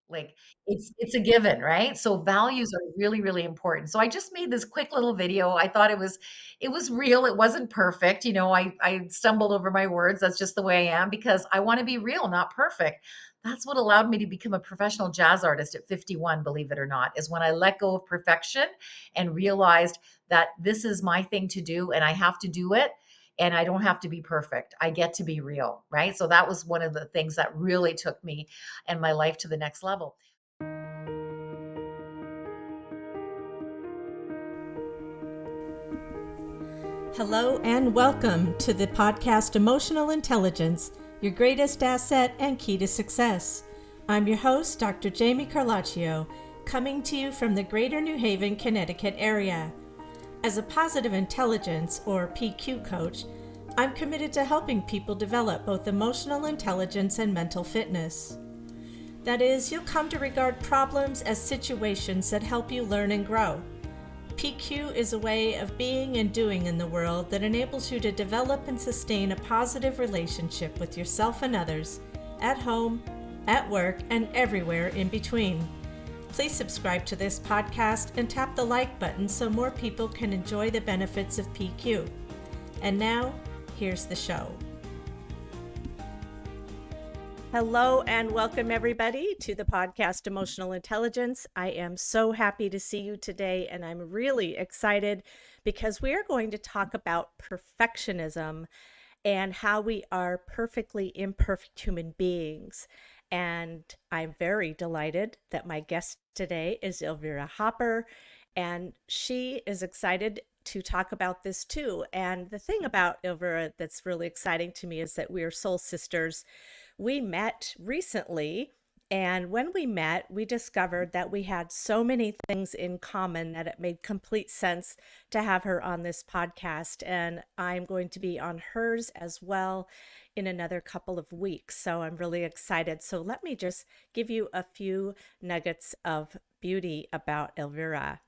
Like it's a given, right? So values are really, really important. So I just made this quick little video. I thought it was real. It wasn't perfect. I stumbled over my words. That's just the way I am because I want to be real, not perfect. That's what allowed me to become a professional jazz artist at 51, believe it or not, is when I let go of perfection and realized that this is my thing to do and I have to do it and I don't have to be perfect. I get to be real, right? So that was one of the things that really took me and my life to the next level. Hello and welcome to the podcast Emotional Intelligence, your greatest asset and key to success. I'm your host, Dr. Jamie Carlaccio, coming to you from the Greater New Haven, Connecticut area. As a positive intelligence or PQ coach, I'm committed to helping people develop both emotional intelligence and mental fitness. That is, you'll come to regard problems as situations that help you learn and grow. PQ is a way of being and doing in the world that enables you to develop and sustain a positive relationship with yourself and others, at home, at work, and everywhere in between. Please subscribe to this podcast and tap the like button so more people can enjoy the benefits of PQ. And now, here's the show. Hello and welcome everybody to the podcast Emotional Intelligence. I am so happy to see you today and I'm really excited because we are going to talk about perfectionism and how we are perfectly imperfect human beings. And I'm very delighted that my guest today is Elvira Hopper, and she is excited to talk about this too. And the thing about Elvira that's really exciting to me is that we are soul sisters. We met recently, and when we met, we discovered that we had so many things in common that it made complete sense to have her on this podcast. And I'm going to be on hers as well in another couple of weeks. So I'm really excited. So let me just give you a few nuggets of beauty about Elvira.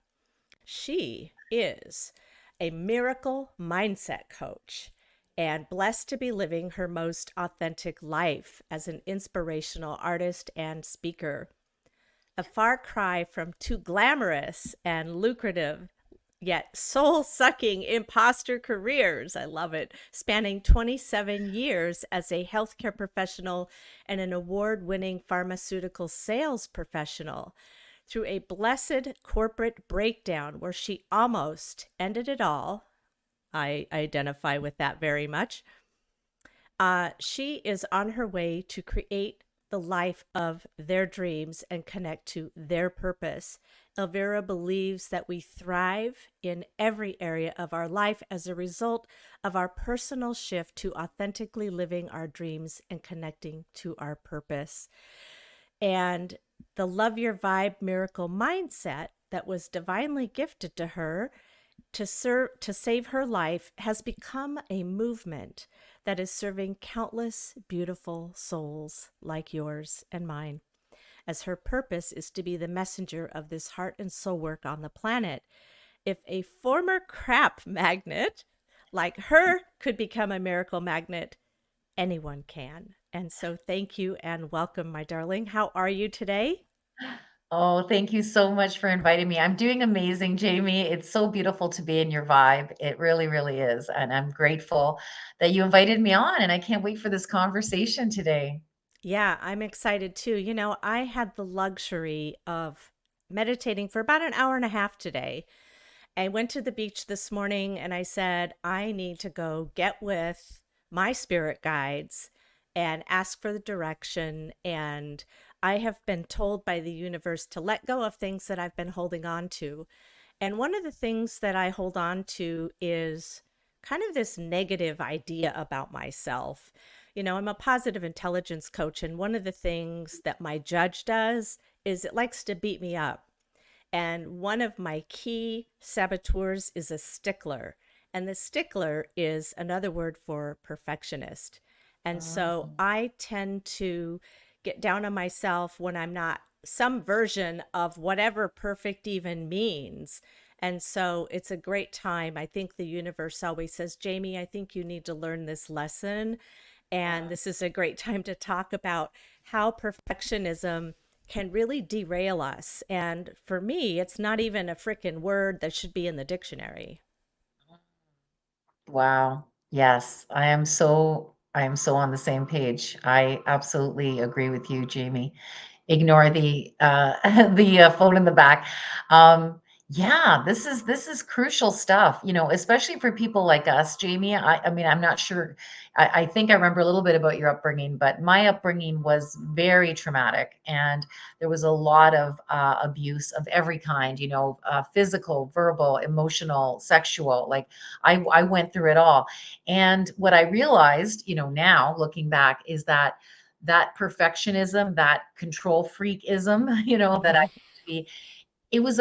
She is a miracle mindset coach and blessed to be living her most authentic life as an inspirational artist and speaker. A far cry from too glamorous and lucrative, yet soul sucking imposter careers. I love it. Spanning 27 years as a healthcare professional and an award winning pharmaceutical sales professional. Through a blessed corporate breakdown where she almost ended it all. I identify with that very much. She is on her way to create the life of their dreams and connect to their purpose. Elvira believes that we thrive in every area of our life as a result of our personal shift to authentically living our dreams and connecting to our purpose. And the Love Your Vibe miracle mindset that was divinely gifted to her to save her life has become a movement that is serving countless beautiful souls like yours and mine, as her purpose is to be the messenger of this heart and soul work on the planet. If a former crap magnet like her could become a miracle magnet, anyone can. And so thank you and welcome, my darling. How are you today? Oh, thank you so much for inviting me. I'm doing amazing, Jamie. It's so beautiful to be in your vibe. It really, really is. And I'm grateful that you invited me on, and I can't wait for this conversation today. Yeah, I'm excited too. I had the luxury of meditating for about an hour and a half today. I went to the beach this morning and I said, I need to go get with my spirit guides and ask for the direction. And I have been told by the universe to let go of things that I've been holding on to. And one of the things that I hold on to is kind of this negative idea about myself. I'm a positive intelligence coach, and one of the things that my judge does is it likes to beat me up. And one of my key saboteurs is a stickler. And the stickler is another word for perfectionist. And so Oh. I tend to get down on myself when I'm not some version of whatever perfect even means. And so it's a great time. I think the universe always says, Jamie, I think you need to learn this lesson. And Yeah. this is a great time to talk about how perfectionism can really derail us. And for me, it's not even a freaking word that should be in the dictionary. Wow. Yes, I am so on the same page. I absolutely agree with you, Jamie. Ignore the the phone in the back. Um, yeah, this is crucial stuff, you know, especially for people like us, Jamie. I mean, I'm not sure. I think I remember a little bit about your upbringing, but my upbringing was very traumatic, and there was a lot of abuse of every kind, you know, physical, verbal, emotional, sexual. Like I went through it all. And what I realized, you know, now looking back is that that perfectionism, that control freakism, you know, that I Mhm. used to be, it was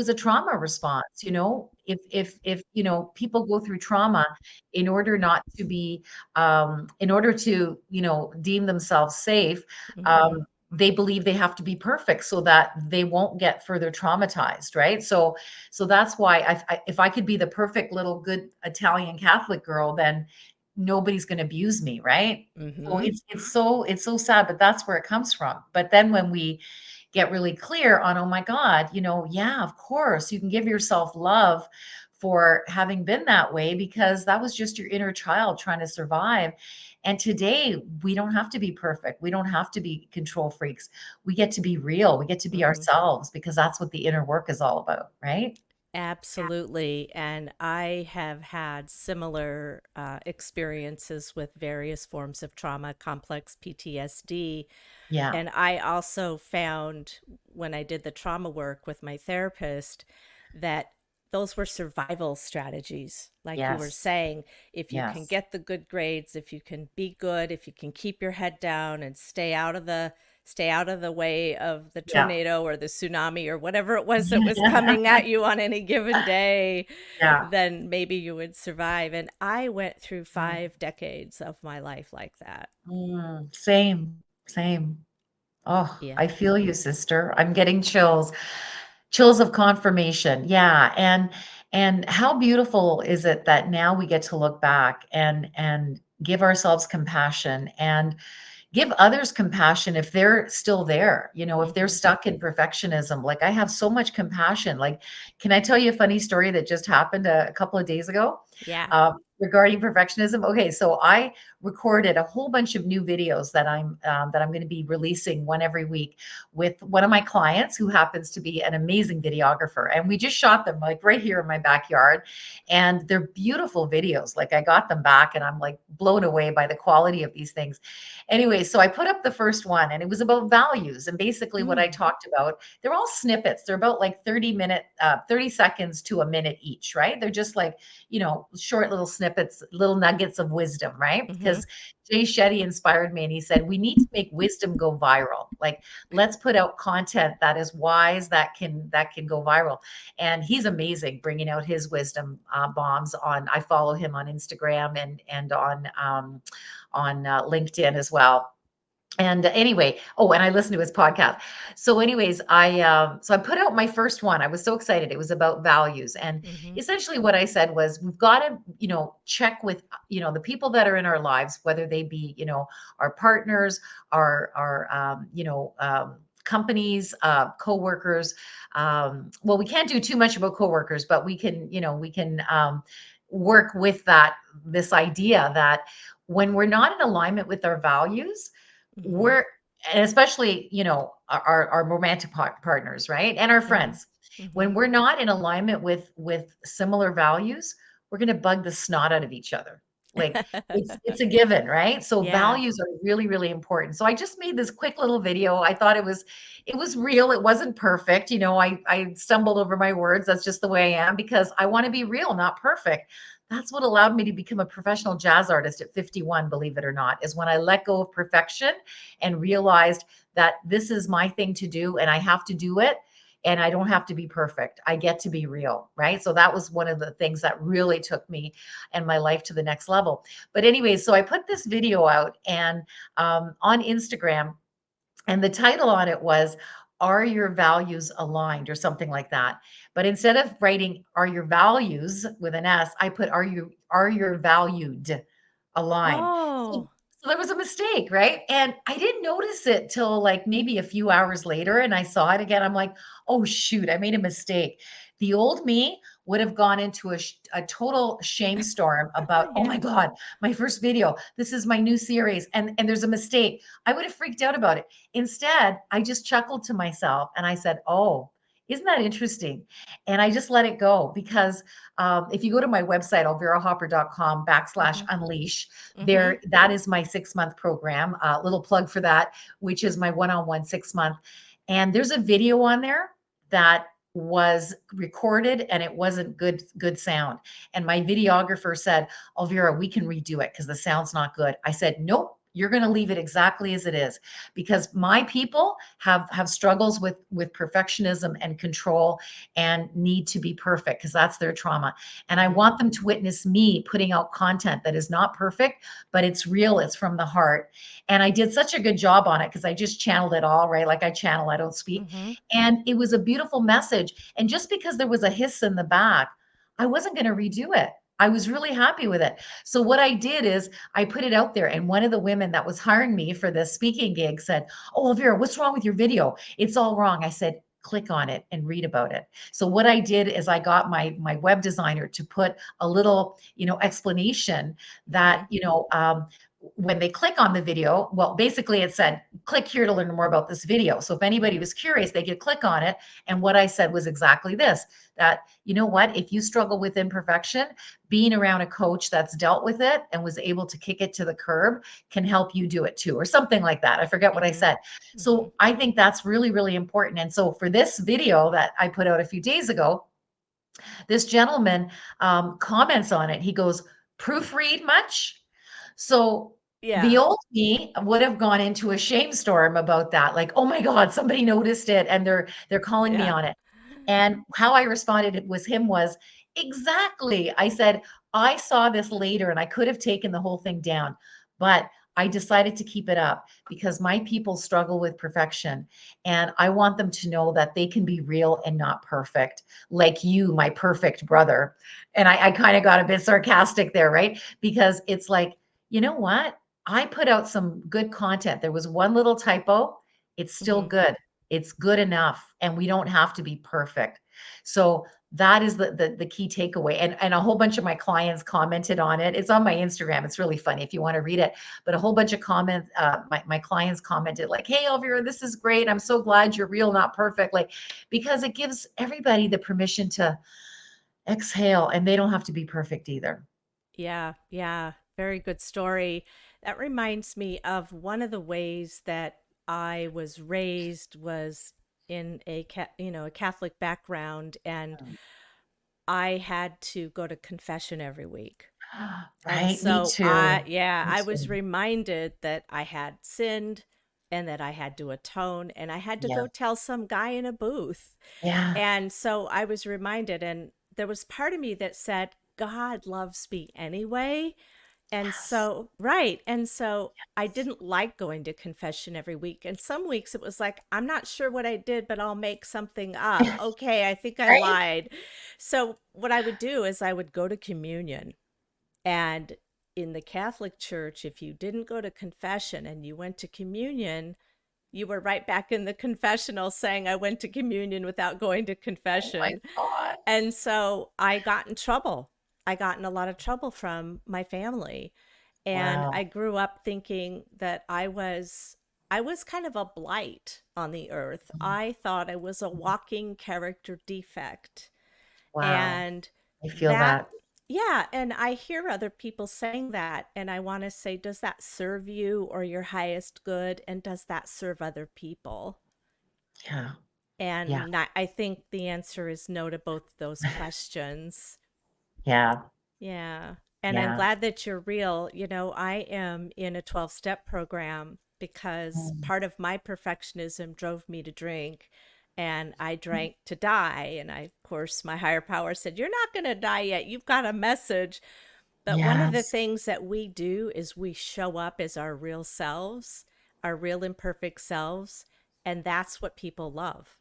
a trauma response, you know. If you know, people go through trauma in order not to be in order to, you know, deem themselves safe, Mhm. they believe they have to be perfect so that they won't get further traumatized, right? So that's why if I could be the perfect little good Italian Catholic girl, then nobody's going to abuse me, right? So Mhm. it's so sad, but that's where it comes from. But then when we get really clear on, oh my God, you know, yeah, of course, you can give yourself love for having been that way because that was just your inner child trying to survive. And today, we don't have to be perfect. We don't have to be control freaks. We get to be real. We get to be Mhm. ourselves because that's what the inner work is all about, right? Absolutely. And I have had similar experiences with various forms of trauma, complex PTSD. Yeah. And I also found when I did the trauma work with my therapist that those were survival strategies. Like you were Yes. saying, if you can Yes. get the good grades, if you can be good, if you can keep your head down and stay out of the way of the Yeah. tornado or the tsunami or whatever it was that was coming at you on any given day, Yeah. then maybe you would survive. And I went through 5 decades of my life like that. Same. Same. Oh, Yeah. I feel you, sister. I'm getting chills. Chills of confirmation. Yeah, and how beautiful is it that now we get to look back and give ourselves compassion and give others compassion if they're still there, you know, if they're Hmm. stuck in perfectionism. Like I have so much compassion. Like, can I tell you a funny story that just happened a couple of days ago Yeah. regarding perfectionism? Okay, so I recorded a whole bunch of new videos that I'm going to be releasing one every week with one of my clients who happens to be an amazing videographer, and we just shot them like right here in my backyard, and they're beautiful videos. Like I got them back, and I'm like blown away by the quality of these things. Anyway, so I put up the first one and it was about values. And basically, what I Mm. talked about, they're all snippets. They're about like 30 seconds to a minute each, right? They're just like, you know, short little snippets, little nuggets of wisdom, right? Hmm. Because Jay Shetty inspired me and he said, we need to make wisdom go viral. Like, let's put out content that is wise, that can go viral. And he's amazing bringing out his wisdom bombs on, I follow him on Instagram and on LinkedIn as well. And anyway, oh, and I listened to his podcast. So, anyways, I put out my first one. I was so excited. It was about values, and Hmm. essentially what I said was, we've got to, you know, check with, you know, the people that are in our lives, whether they be, you know, our partners, companies, coworkers. Well, we can't do too much about coworkers, but we can, you know, we can work with that this idea that when we're not in alignment with our values, Hmm. we're and especially, you know, our romantic partners, right? And our Hmm. friends. Hmm. When we're not in alignment with similar values, we're going to bug the snot out of each other. Like it's a given, right? So Yeah. values are really really important. So I just made this quick little video. I thought it was real. It wasn't perfect. You know, I stumbled over my words. That's just the way I am because I want to be real, not perfect. That's what allowed me to become a professional jazz artist at 51, believe it or not, is when I let go of perfection and realized that this is my thing to do and I have to do it and I don't have to be perfect. I get to be real, right? So that was one of the things that really took me and my life to the next level. But anyway, so I put this video out and on Instagram, and the title on it was, "Are your values aligned?" or something like that. But instead of writing, "Are your values?" with an S, I put, are your valued aligned?" So Oh. So there was a mistake, right? And I didn't notice it till like maybe a few hours later and I saw it again. I'm like, "Oh shoot, I made a mistake." The old me would have gone into a total shame storm about, "Oh Yeah. my God, my first video. This is my new series and there's a mistake." I would have freaked out about it. Instead, I just chuckled to myself and I said, "Oh, isn't that interesting?" And I just let it go because if you go to my website, elvirahopper.com backslash Mhm. unleash, Mhm. there, that is my 6 month program. Little plug for that, which is my one-on-one 6 month. And there's a video on there that was recorded and it wasn't good sound. And my videographer said, Elvira, we can redo it because the sound's not good. I said, nope. You're going to leave it exactly as it is because my people have struggles with perfectionism and control and need to be perfect because that's their trauma. And I Mhm. want them to witness me putting out content that is not perfect, but it's real, it's from the heart. And I did such a good job on it because I just channeled it all, right? Like I channel, I don't speak. Mhm. And it was a beautiful message. And just because there was a hiss in the back, I wasn't going to redo it. I was really happy with it. So what I did is I put it out there, and one of the women that was hiring me for this speaking gig said, "Oh, Elvira, what's wrong with your video? It's all wrong." I said, "Click on it and read about it." So what I did is I got my web designer to put a little, explanation that, Mhm. when they click on the video, well, basically it said, click here to learn more about this video. So if anybody Mhm. was curious, they could click on it. And what I said was exactly this, that, you know what, if you struggle with imperfection, being around a coach that's dealt with it and was able to kick it to the curb can help you do it too, or something like that. I forget what I Mhm. said. Mhm. So I think that's really, really important. And so for this video that I put out a few days ago, this gentleman comments on it. He goes, proofread much? So the Yeah. old me would have gone into a shame storm about that. Like, oh my God, somebody noticed it and they're calling me Yeah. on it. And how I responded was exactly. I said, I saw this later and I could have taken the whole thing down, but I decided to keep it up because my people struggle with perfection. And I want them to know that they can be real and not perfect, like you, my perfect brother. And I kind of got a bit sarcastic there, right? Because it's like, you know what? I put out some good content. There was one little typo. It's still Mhm. good. It's good enough. And we don't have to be perfect. So that is the key takeaway. And a whole bunch of my clients commented on it. It's on my Instagram. It's really funny if you want to read it. But a whole bunch of comments, my clients commented like, hey Elvira, this is great. I'm so glad you're real, not perfect. Like, because it gives everybody the permission to exhale and they don't have to be perfect either. Yeah. Yeah. Very good story. That reminds me of one of the ways that I was raised was in a Catholic background, and I had to go to confession every week. And Right? Me so too. Me I was too. reminded that I had sinned and that I had to atone, and I had to Yeah. go tell some guy in a booth. Yeah. And so I was reminded, and there was part of me that said, God loves me anyway. And Yes. so, right. And so I didn't like going to confession every week. And some weeks it was like, I'm not sure what I did, but I'll make something up. Okay, I think I Right? lied. So what I would do is I would go to communion. And in the Catholic Church, if you didn't go to confession and you went to communion, you were right back in the confessional saying, I went to communion without going to Oh my confession. God. And so I got in trouble. I got in a lot of trouble from my family. And Wow. I grew up thinking that I was kind of a blight on the earth. Mhm. I thought I was a walking character defect. Wow. And I feel that, that. yeah, and I hear other people saying that, and I want to say, does that serve you or your highest good? And does that serve other people? Yeah. Yeah. And I think the answer is no to both those questions. Yeah. Yeah. And I'm Yeah. glad that you're real. I am in a 12-step program because Mm. part of my perfectionism drove me to drink, and I drank to die. And of course, my higher power said, you're not going to die yet. You've got a message. But one of the Yes. things that we do is we show up as our real selves, our real imperfect selves. And that's what people love.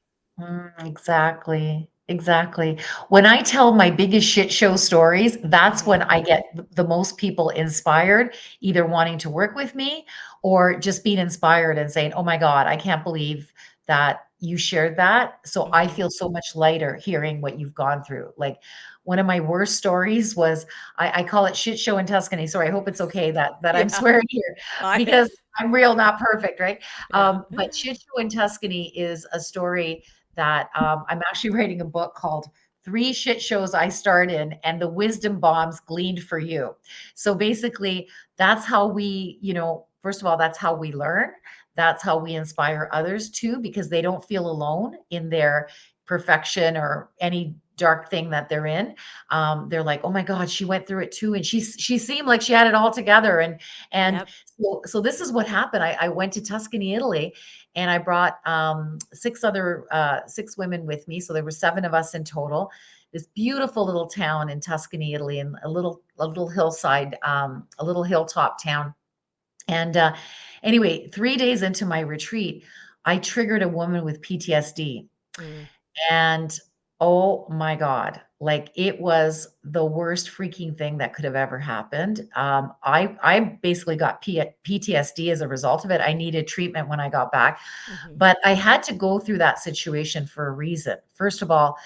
Exactly. Exactly. When I tell my biggest shit show stories, that's Hmm. when I get the most people inspired, either wanting to work with me or just being inspired and saying, "Oh my God, I can't believe that you shared that." So I Hmm. feel so much lighter hearing what you've gone through. Like one of my worst stories was I call it shit show in Tuscany. So I hope it's okay that I'm Yeah. swearing here I, because I'm real, not perfect, right? yeah. But shit show in Tuscany is a story that I'm actually writing a book called Three Shit Shows I Starred in and the Wisdom Bombs Gleaned for You. So basically, that's how we, first of all, that's how we learn. That's how we inspire others too, because they don't feel alone in their perfection or any dark thing that they're in. They're like, oh my God, she went through it too, and she seemed like she had it all together. And Yep. so this is what happened. I went to Tuscany, Italy, and I brought six women with me. So there were seven of us in total. This beautiful little town in Tuscany, Italy, and a little hillside, a little hilltop town. And anyway, 3 days into my retreat, I triggered a woman with PTSD. Mm. And oh my God, like it was the worst freaking thing that could have ever happened. I basically got PTSD as a result of it. I needed treatment when I got back, Hmm. but I had to go through that situation for a reason. First of all,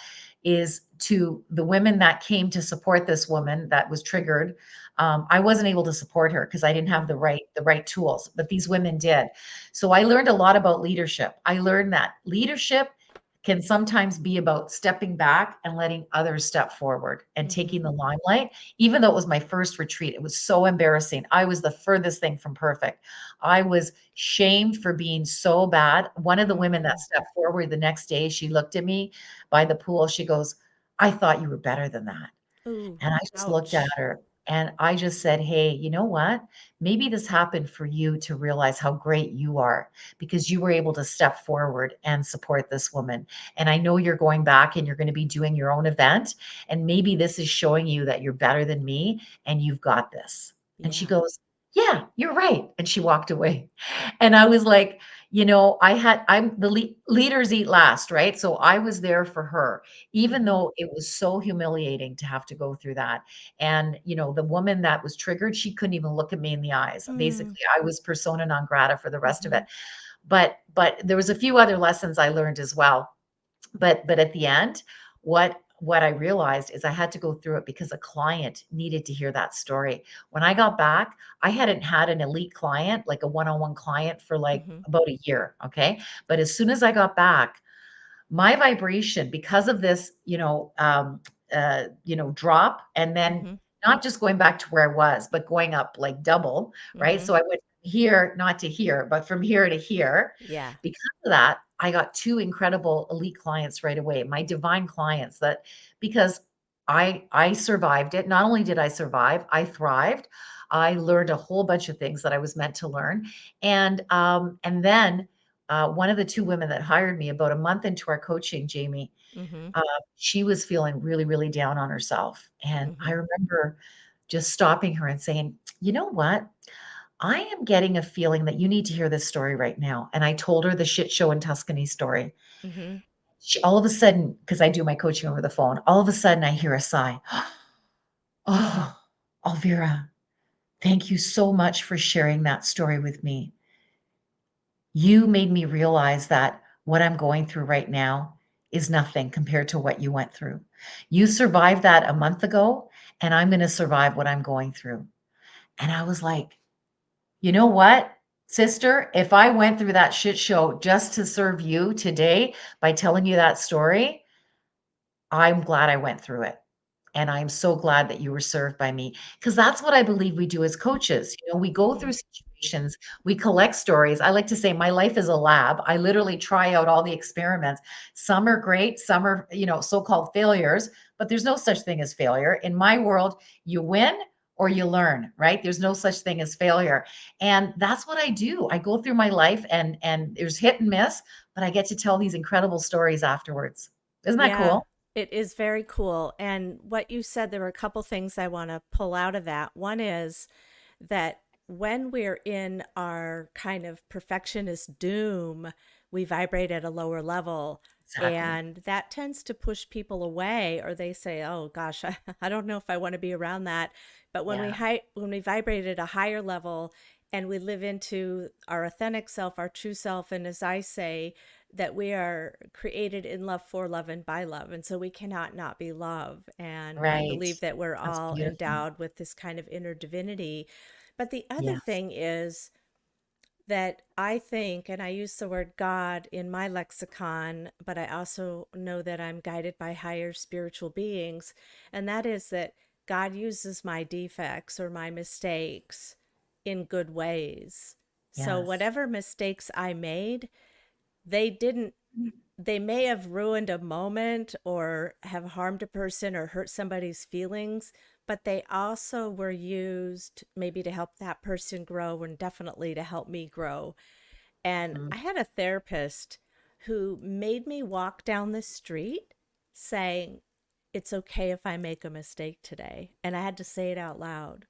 is to the women that came to support this woman that was triggered. I wasn't able to support her because I didn't have Hmm. the right tools, but these women did. So I learned a lot about leadership. I learned that leadership can sometimes be about stepping back and letting others step forward and taking Hmm. the limelight. Even though it was my first retreat, it was so embarrassing. I was the furthest thing from perfect. I was shamed for being so bad. One of the women that Mm. stepped forward the next day, she looked at me by the pool. She goes, I thought you were better than that. Ooh, And I just looked at ouch. her and I just said, hey, you know what? Maybe this happened for you to realize how great you are because you were able to step forward and support this woman. And I know you're going back and you're going to be doing your own event. And maybe this is showing you that you're better than me and you've got this. And she Yeah. goes, yeah, you're right. And she walked away. And I was like, I'm the leaders eat last, right? So I was there for her, even Hmm. though it was so humiliating to have to go through that. And, the woman that was triggered, she couldn't even look at me in the eyes. Mm. Basically, I was persona non grata for the rest of Hmm. it. But there was a few other lessons I learned as well. But at the end, what I realized is I had to go through it because a client needed to hear that story. When I got back, I hadn't had an elite client, like a one-on-one client for like Hmm. about a year, okay? But as soon as I got back, my vibration because of this, drop and then Hmm. not just going back to where I was, but going up like double, right? Hmm. So I went here, not to here, but from here to here. Yeah. Because of that, I got two incredible elite clients right away, my divine clients that because I survived it. Not only did I survive, I thrived. I learned a whole bunch of things that I was meant to learn. And then one of the two women that hired me about a month into our coaching, Jamie, Hmm. uh, she was feeling really, really down on herself. And I Hmm. remember just stopping her and saying, you know what? I am getting a feeling that you need to hear this story right now. And I told her the shit show in Tuscany story. Hmm. She all of a sudden, because I do my coaching over the phone, all of a sudden I hear a sigh. Oh, Elvira, thank you so much for sharing that story with me. You made me realize that what I'm going through right now is nothing compared to what you went through. You survived that a month ago, and I'm going to survive what I'm going through. And I was like, you know what, sister? If I went through that shit show just to serve you today by telling you that story, I'm glad I went through it. And I'm so glad that you were served by me because that's what I believe we do as coaches. We go through Hmm. situations, we collect stories. I like to say my life is a lab. I literally try out all the experiments. Some are great, some are, so-called failures, but there's no such thing as failure. In my world, you win or you learn, right? There's no such thing as failure. And that's what I do. I go through my life and there's hit and miss, but I get to tell these incredible stories afterwards. Isn't that Yeah, cool? it is very cool. And what you said, there were a couple things I want to pull out of that. One is that when we're in our kind of perfectionist doom, we vibrate at a lower level. Exactly. And that tends to push people away, or they say, "Oh gosh, I don't know if I want to be around that." But Yeah. when we vibrate at a higher level and we live into our authentic self, our true self, and as I say, that we are created in love, for love, and by love. And so we cannot not be love. And I Right. believe that we're That's all beautiful. endowed with this kind of inner divinity. But the other Yes. thing is that I think, and I use the word God in my lexicon, but I also know that I'm guided by higher spiritual beings, and that is that God uses my defects or my mistakes in good ways. So, Yes. whatever mistakes I made, they didn't they may have ruined a moment or have harmed a person or hurt somebody's feelings, but they also were used maybe to help that person grow and definitely to help me grow. And Mm. I had a therapist who made me walk down the street saying, "It's okay if I make a mistake today." And I had to say it out loud.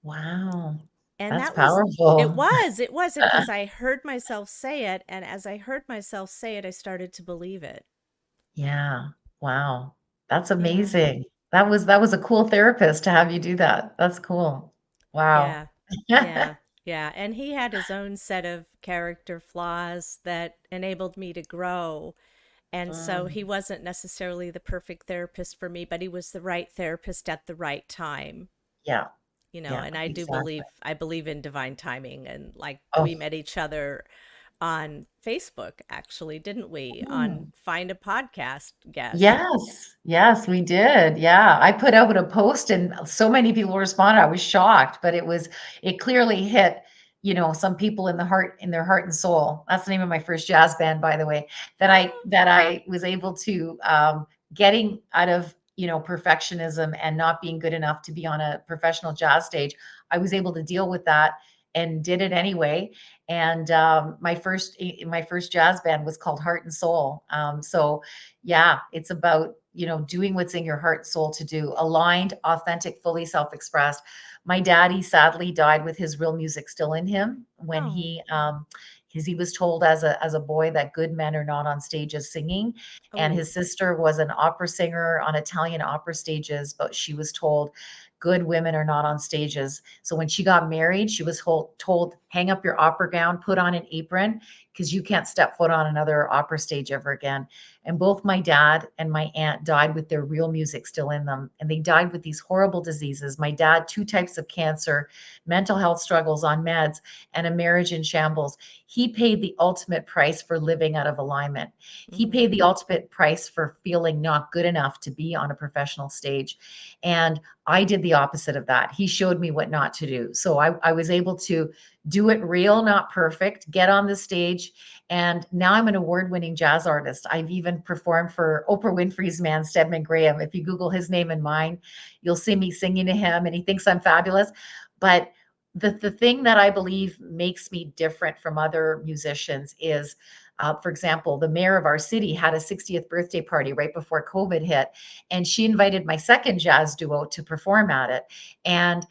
Wow. And That's that was powerful. it was because I heard myself say it. And as I heard myself say it, I started to believe it. Yeah. Wow. That's Yeah. amazing. That was a cool therapist to have you do that. That's cool. Wow. Yeah. Yeah. Yeah. And he had his own set of character flaws that enabled me to grow. And so he Mm. wasn't necessarily the perfect therapist for me, but he was the right therapist at the right time. Yeah. Yeah, And exactly. I believe in divine timing. And like we Oh. met each other on Facebook, actually, didn't we? On Mm. Find a Podcast Guest. Yes, yes, we did. Yeah, I put out a post and so many people responded. I was shocked, but it clearly hit, some people in their heart and soul. That's the name of my first jazz band, by the way, Oh, that I was able to getting out of, perfectionism and not being good enough to be on a professional jazz stage. I was able to deal with that and did it anyway. And my first jazz band was called Heart and Soul. So yeah, it's about, doing what's in your heart and soul to do, aligned, authentic, fully self-expressed. My daddy sadly died with his real music still in him when oh, he was told as a boy that good men are not on stages singing, and oh. his sister was an opera singer on Italian opera stages, but she was told good women are not on stages. So when she got married, she was told hang up your opera gown, put on an apron, because you can't step foot on another opera stage ever again. And both my dad and my aunt died with their real music still in them. And they died with these horrible diseases. My dad, two types of cancer, mental health struggles on meds, and a marriage in shambles. He paid the ultimate price for living out of alignment. He Hmm. paid the ultimate price for feeling not good enough to be on a professional stage. And I did the opposite of that. He showed me what not to do. So I was able to do it real, not perfect, get on the stage, and now I'm an award-winning jazz artist. I've even performed for Oprah Winfrey's man, Stedman Graham. If you Google his name and mine, you'll see me singing to him, and he thinks I'm fabulous. But the thing that I believe makes me different from other musicians is, for example, the mayor of our city had a 60th birthday party right before COVID hit, and she invited my second jazz duo to perform at it. And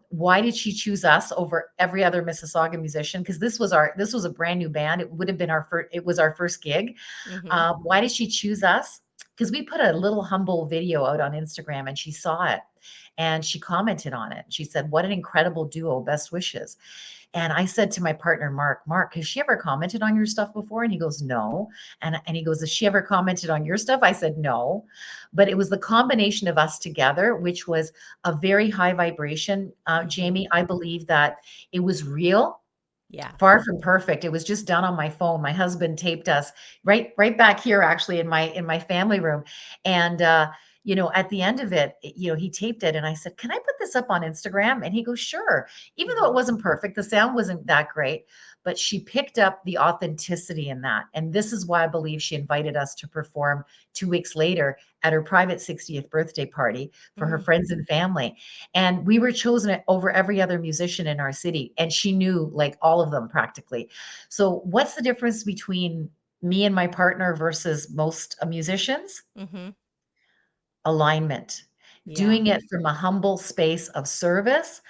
why did she choose us over every other Mississauga musician? Because this was a brand new band. It would have been our first. It was our first gig. Hmm. Why did she choose us? Because we put a little humble video out on Instagram, and she saw it, and she commented on it. She said, "What an incredible duo! Best wishes." And I said to my partner, Mark, has she ever commented on your stuff before? And he goes, no. And he goes, has she ever commented on your stuff? I said, no. But it was the combination of us together, which was a very high vibration. Hmm. Jamie, I believe that it was real, Yeah. far from perfect. It was just done on my phone. My husband taped us right back here, actually, in my family room. And at the end of it, he taped it, and I said, "Can I put this up on Instagram?" And he goes, "Sure." Even though Hmm. it wasn't perfect, the sound wasn't that great, but she picked up the authenticity in that. And this is why I believe she invited us to perform 2 weeks later at her private 60th birthday party for her Mm. friends and family. And we were chosen over every other musician in our city. And she knew like all of them practically. So, what's the difference between me and my partner versus most musicians? Hmm. Alignment. Yeah. Doing it from a humble space of service,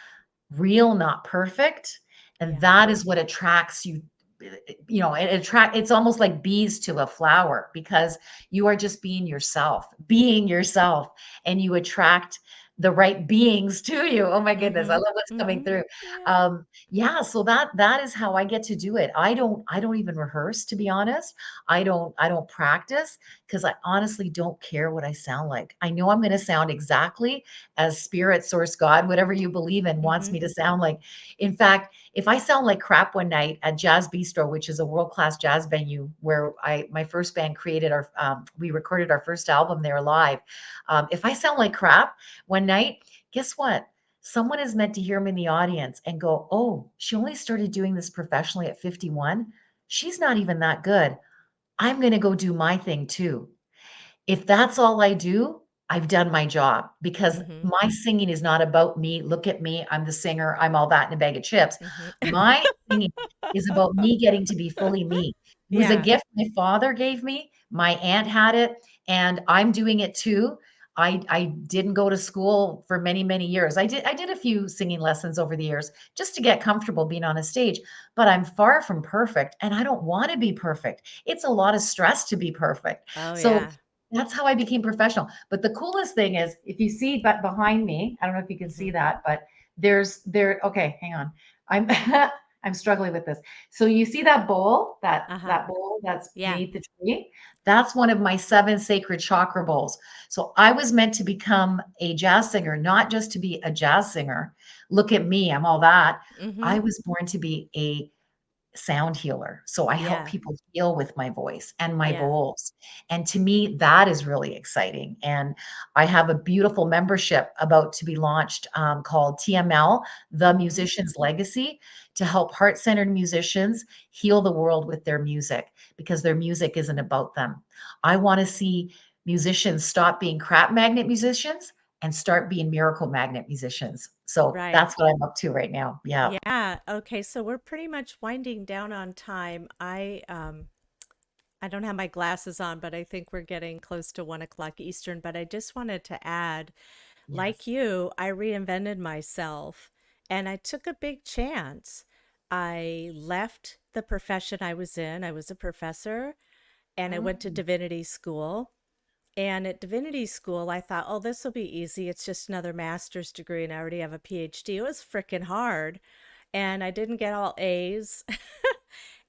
real, not perfect. And Yeah. that is what attracts you. it's almost like bees to a flower because you are just being yourself, and you attract the right beings to you. Oh my goodness, I Mm-hmm. love what's coming Mm-hmm. through. Yeah. Yeah, so that is how I get to do it. I don't even rehearse, to be honest. I don't practice because I honestly don't care what I sound like. I know I'm going to sound exactly as spirit, source, God, whatever you believe in wants Mm-hmm. me to sound like. In fact, if I sound like crap one night at Jazz Bistro, which is a world-class jazz venue where my first band created we recorded our first album there live. If I sound like crap one night, guess what? Someone is meant to hear me in the audience and go, "Oh, she only started doing this professionally at 51. She's not even that good. I'm going to go do my thing too." If that's all I do, I've done my job because Mm-hmm. my singing is not about me. Look at me. I'm the singer. I'm all that in a bag of chips. Mm-hmm. My singing is about me getting to be fully me. It was a Yeah. gift my father gave me. My aunt had it, and I'm doing it too. I didn't go to school for many, many years. I did a few singing lessons over the years just to get comfortable being on a stage, but I'm far from perfect and I don't want to be perfect. It's a lot of stress to be perfect. Oh, So yeah. that's how I became professional. But the coolest thing is if you see but behind me, I don't know if you can Mm-hmm. see that, but okay, hang on. I'm I'm struggling with this. So you see that bowl, that Uh-huh. that bowl that's Yeah. beneath the tree? That's one of my 7 sacred chakra bowls. So I was meant to become a jazz singer, not just to be a jazz singer. Look at me, I'm all that. Mm-hmm. I was born to be a sound healer. So I help Yeah. people heal with my voice and my Yeah. bowls. And to me, that is really exciting. And I have a beautiful membership about to be launched called TML, The Mm-hmm. Musician's Legacy, to help heart centered musicians heal the world with their music because their music isn't about them. I want to see musicians stop being crap magnet musicians and start being miracle magnet musicians. So Right. that's what I'm up to right now. Yeah. Yeah. Okay. So we're pretty much winding down on time. I don't have my glasses on, but I think we're getting close to 1 o'clock Eastern. But I just wanted to add, like Yes. you, I reinvented myself and I took a big chance. I left the profession I was in. I was a professor and I went to Mm. divinity school. And at divinity school, I thought, oh, this will be easy. It's just another master's degree, and I already have a PhD. It was freaking hard. And I didn't get all A's.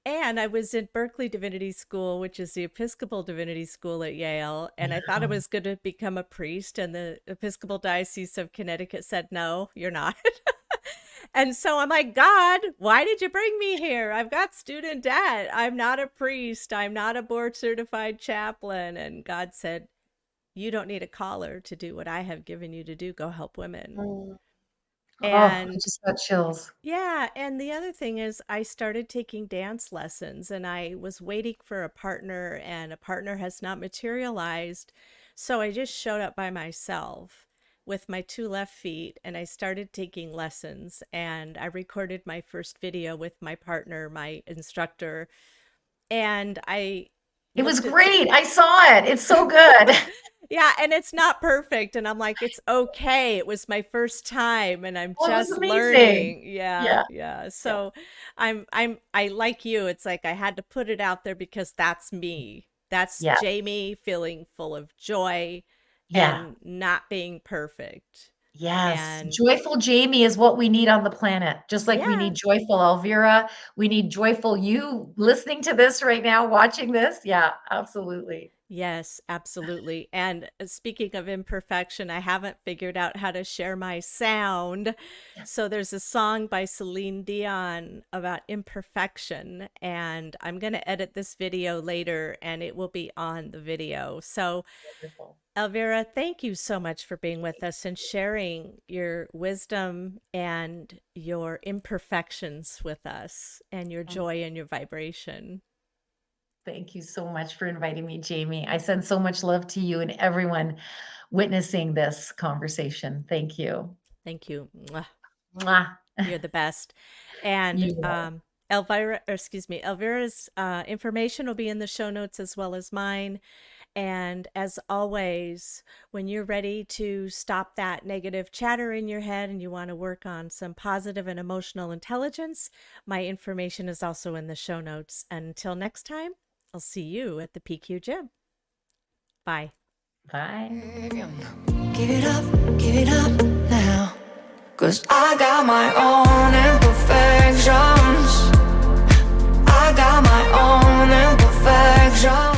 And I was in Berkeley Divinity School, which is the Episcopal Divinity School at Yale. And I thought I Wow. was going to become a priest. And the Episcopal Diocese of Connecticut said, no, you're not. And so I'm like, God, why did you bring me here? I've got student debt. I'm not a priest. I'm not a board certified chaplain. And God said, you don't need a collar to do what I have given you to do. Go help women. Mm. Oh, I And just got chills. yeah, and the other thing is I started taking dance lessons and I was waiting for a partner and a partner has not materialized. So I just showed up by myself with my two left feet and I started taking lessons and I recorded my first video with my partner, my instructor, and I It was looked at great. I saw it. It's so good. yeah, and it's not perfect. And I'm like, it's okay. It was my first time and I'm Oh, it was just amazing. learning. Yeah, Yeah, yeah. yeah, So I like you. It's like I had to put it out there because that's me. That's yeah, Jamie feeling full of joy yeah. and not being perfect. Yes. And Joyful Jamie is what we need on the planet. Just like we yeah, need joyful Elvira, we need joyful you listening to this right now, watching this. Yeah, absolutely. yes, absolutely. And speaking of imperfection, I haven't figured out how to share my sound. So there's a song by Celine Dion about imperfection, and I'm going to edit this video later and it will be on the video. So, Wonderful. Elvira, thank you so much for being with us and sharing your wisdom and your imperfections with us and your Oh, joy and your vibration. thank you so much for inviting me, Jamie. I send so much love to you and everyone witnessing this conversation. Thank you. Thank you. Mwah. Mwah. You're the best. And You are. Elvira's information will be in the show notes as well as mine. And as always, when you're ready to stop that negative chatter in your head and you want to work on some positive and emotional intelligence, my information is also in the show notes. And until next time, I'll see you at the PQ Gym. Bye. Bye. Give it up now. 'Cause I got my own imperfections. I got my own imperfections.